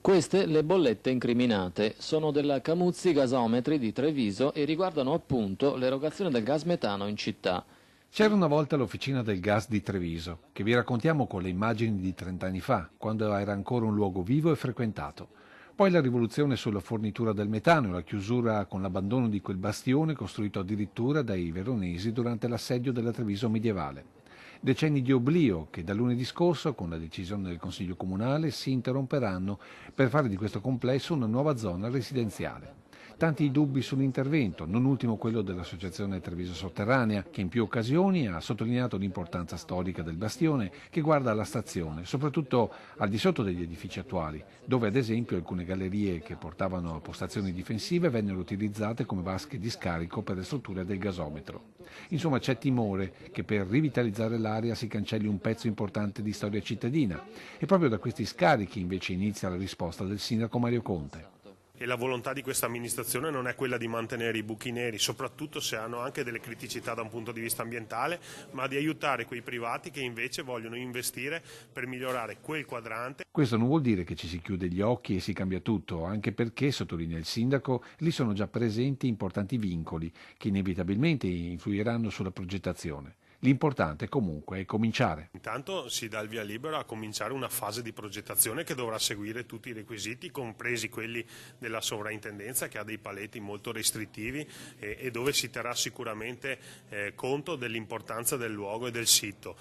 Queste le bollette incriminate sono della Camuzzi Gasometri di Treviso e riguardano appunto l'erogazione del gas metano in città. C'era una volta l'Officina del Gas di Treviso, che vi raccontiamo con le immagini di 30 anni fa, quando era ancora un luogo vivo e frequentato. Poi la rivoluzione sulla fornitura del metano e la chiusura con l'abbandono di quel bastione costruito addirittura dai veronesi durante l'assedio della Treviso medievale. Decenni di oblio che da lunedì scorso, con la decisione del Consiglio Comunale, si interromperanno per fare di questo complesso una nuova zona residenziale. Tanti dubbi sull'intervento, non ultimo quello dell'Associazione Treviso Sotterranea, che in più occasioni ha sottolineato l'importanza storica del bastione che guarda alla stazione, soprattutto al di sotto degli edifici attuali, dove ad esempio alcune gallerie che portavano a postazioni difensive vennero utilizzate come vasche di scarico per le strutture del gasometro. Insomma, c'è timore che per rivitalizzare l'area si cancelli un pezzo importante di storia cittadina e proprio da questi scarichi invece inizia la risposta del sindaco Mario Conte. E la volontà di questa amministrazione non è quella di mantenere i buchi neri, soprattutto se hanno anche delle criticità da un punto di vista ambientale, ma di aiutare quei privati che invece vogliono investire per migliorare quel quadrante. Questo non vuol dire che ci si chiude gli occhi e si cambia tutto, anche perché, sottolinea il sindaco, lì sono già presenti importanti vincoli che inevitabilmente influiranno sulla progettazione. L'importante comunque è cominciare. Intanto si dà il via libera a cominciare una fase di progettazione che dovrà seguire tutti i requisiti, compresi quelli della sovrintendenza, che ha dei paletti molto restrittivi e dove si terrà sicuramente conto dell'importanza del luogo e del sito.